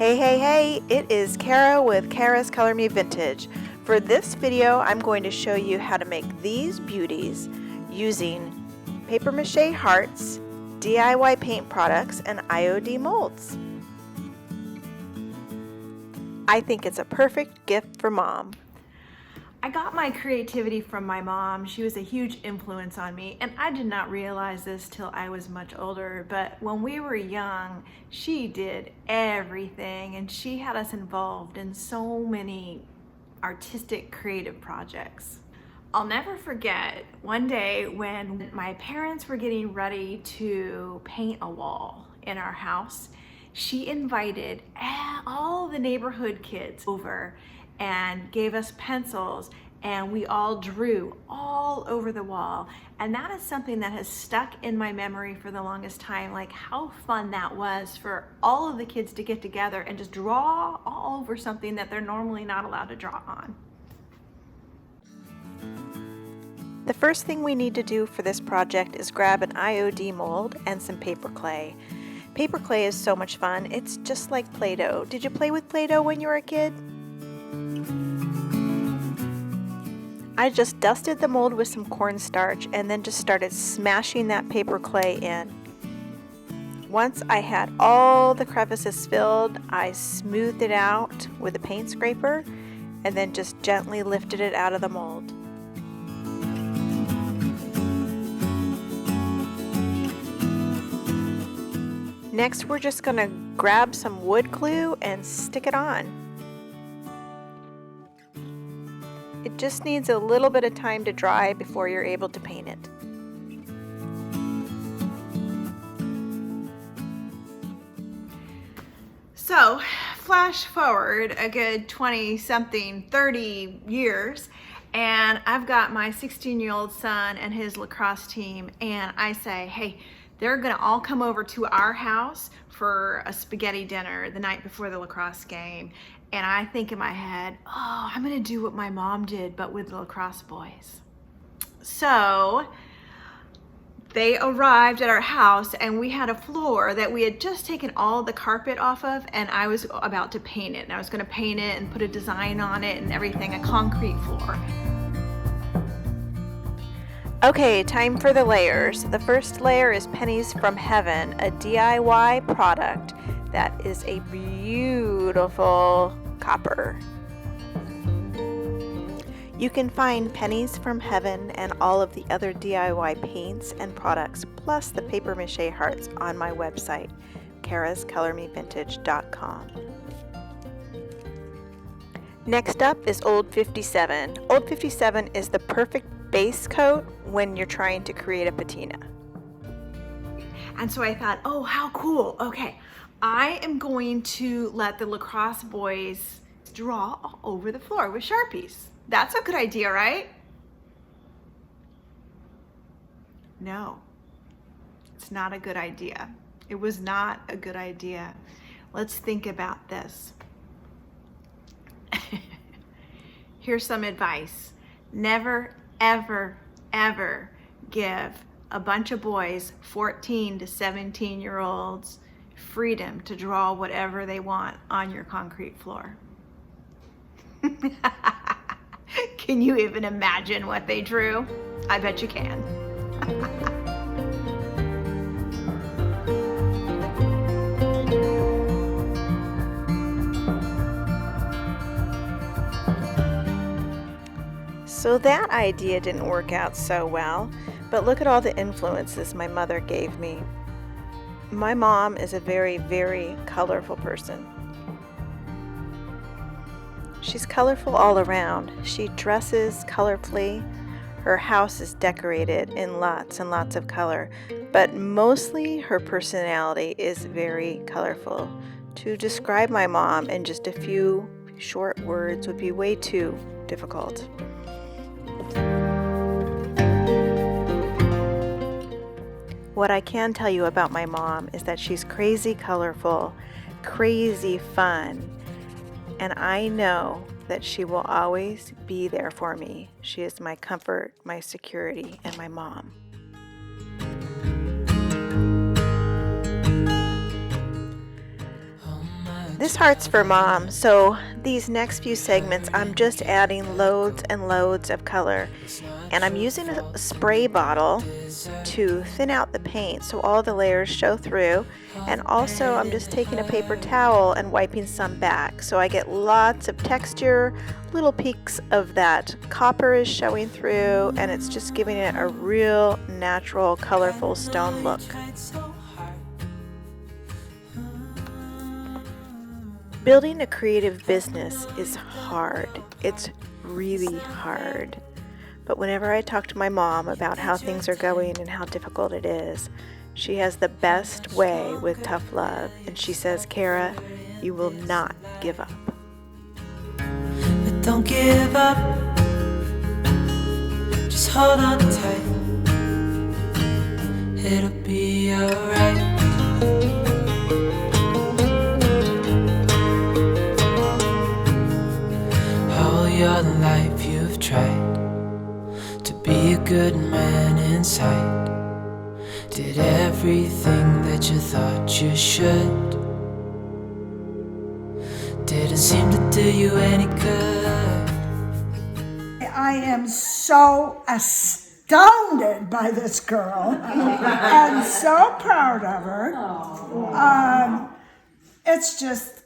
Hey, it is Cara with Cara's Color Me Vintage. For this video, I'm going to show you how to make these beauties using paper mache hearts, DIY paint products, and IOD molds. I think it's a perfect gift for mom. I got my creativity from my mom. She was a huge influence on me, and I did not realize this till I was much older, but when we were young, she did everything, and she had us involved in so many artistic, creative projects. I'll never forget one day when my parents were getting ready to paint a wall in our house. She invited all the neighborhood kids over and gave us pencils, and we all drew all over the wall. And that is something that has stuck in my memory for the longest time, like how fun that was for all of the kids to get together and just draw all over something that they're normally not allowed to draw on. The first thing we need to do for this project is grab an IOD mold and some paper clay. Paper clay is so much fun. It's just like Play-Doh. Did you play with Play-Doh when you were a kid? I just dusted the mold with some cornstarch and then just started smashing that paper clay in. Once I had all the crevices filled, I smoothed it out with a paint scraper and then just gently lifted it out of the mold. Next, we're just going to grab some wood glue and stick it on. It just needs a little bit of time to dry before you're able to paint it. So, flash forward a good 20-something, 30 years, and I've got my 16-year-old son and his lacrosse team, and I say, hey, they're gonna all come over to our house for a spaghetti dinner the night before the lacrosse game. And I think in my head, oh, I'm gonna do what my mom did, but with the lacrosse boys. So they arrived at our house and we had a floor that we had just taken all the carpet off of, and I was about to paint it. And I was gonna paint it and put a design on it and everything, a concrete floor. Okay, time for the layers. The first layer is Pennies from Heaven, a DIY product that is a beautiful copper. You can find Pennies from Heaven and all of the other DIY paints and products, plus the paper mache hearts on my website, carascolormevintage.com. Next up is Old 57. Old 57 is the perfect base coat when you're trying to create a patina. And so I thought, oh, how cool. Okay, I am going to let the lacrosse boys draw all over the floor with Sharpies. That's a good idea, right? No, it's not a good idea. It was not a good idea. Let's think about this. Here's some advice. Never, ever, ever give a bunch of boys, 14 to 17-year-olds, freedom to draw whatever they want on your concrete floor. Can you even imagine what they drew? I bet you can. So that idea didn't work out so well, but look at all the influences my mother gave me. My mom is a very, very colorful person. She's colorful all around. She dresses colorfully. Her house is decorated in lots and lots of color, but mostly her personality is very colorful. To describe my mom in just a few short words would be way too difficult. What I can tell you about my mom is that she's crazy colorful, crazy fun, and I know that she will always be there for me. She is my comfort, my security, and my mom. This heart's for Mom, so these next few segments I'm just adding loads and loads of color, and I'm using a spray bottle to thin out the paint so all the layers show through, and also I'm just taking a paper towel and wiping some back so I get lots of texture, little peaks of that copper is showing through, and it's just giving it a real natural colorful stone look. Building a creative business is hard. It's really hard. But whenever I talk to my mom about how things are going and how difficult it is, she has the best way with tough love. And she says, Cara, you will not give up. But don't give up. Just hold on tight. It'll be alright. Your life you've tried to be a good man inside. Did everything that you thought you should. Didn't seem to do you any good. I am so astounded by this girl and so proud of her. It's just,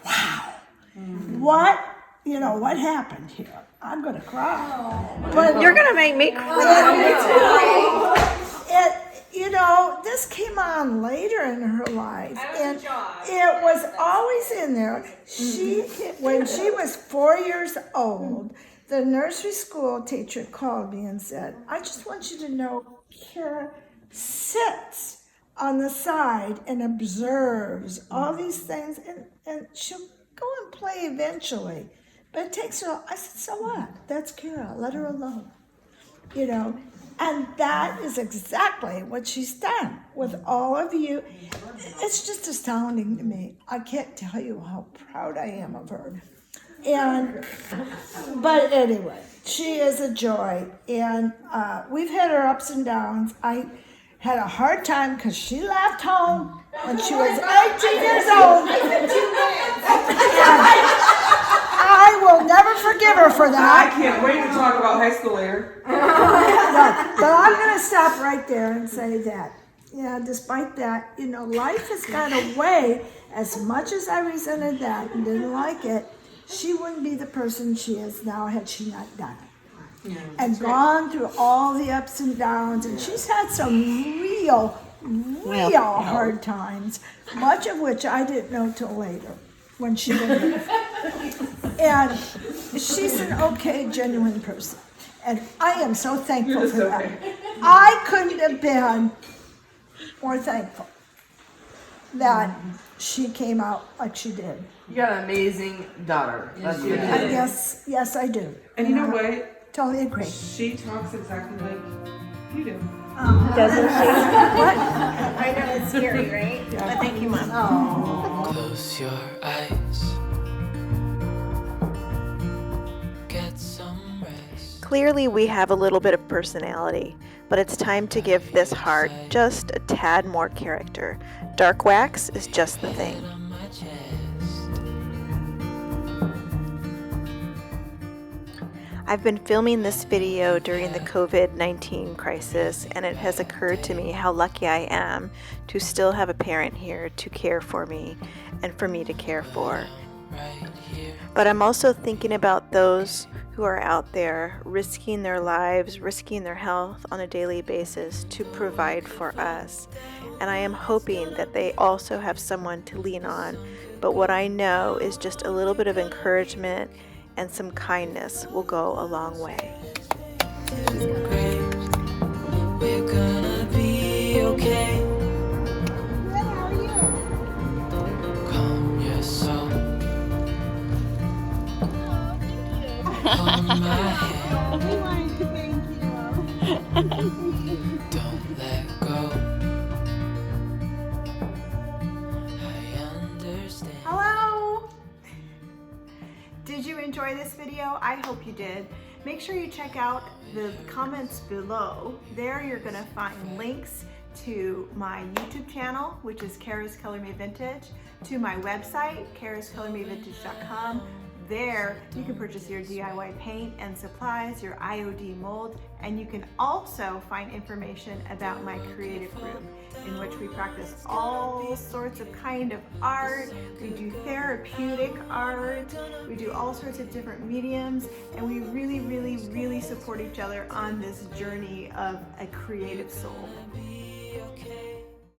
wow. What happened here? I'm going to cry. But you're going to make me cry. This came on later in her life, and it was always in there. When she was 4 years old, the nursery school teacher called me and said, I just want you to know Cara sits on the side and observes all these things, and she'll go and play eventually. But it takes her, I said, so what? That's Cara, let her alone. And that is exactly what she's done with all of you. It's just astounding to me. I can't tell you how proud I am of her. But anyway, she is a joy. And we've had her ups and downs. I had a hard time because she left home when she was 18 years old. I will never forgive her for that. I can't wait to talk about high school later. But I'm going to stop right there and say that, despite that, life has got a way, as much as I resented that and didn't like it, she wouldn't be the person she is now had she not done it. Yeah, and gone through all the ups and downs, and she's had some real hard times, much of which I didn't know till later when she didn't. And she's an okay, genuine person. And I am so thankful for that. I couldn't have been more thankful that she came out like she did. You got an amazing daughter. That's what it is. Yes, I do. And you know what? Totally agree. She talks exactly like you do. Doesn't she? What? I know, it's scary, right? Yeah. But thank you, Mom. Oh. Close your eyes. Get some rest. Clearly we have a little bit of personality, but it's time to give this heart just a tad more character. Dark wax is just the thing. I've been filming this video during the COVID-19 crisis, and it has occurred to me how lucky I am to still have a parent here to care for me and for me to care for. But I'm also thinking about those who are out there risking their lives, risking their health on a daily basis to provide for us. And I am hoping that they also have someone to lean on. But what I know is just a little bit of encouragement and some kindness will go a long way. We're gonna be okay. How are you? Calm your soul. Hold my hand. We wanted to thank you. Don't let go. I understand. Hello! Did you enjoy this video? I hope you did. Make sure you check out the comments below. There you're going to find links to my YouTube channel, which is Cara's Color Me Vintage, to my website, carascolormevintage.com. There, you can purchase your DIY paint and supplies, your IOD mold, and you can also find information about my creative room, in which we practice all sorts of kind of art. We do therapeutic art, we do all sorts of different mediums, and we really, really, really support each other on this journey of a creative soul.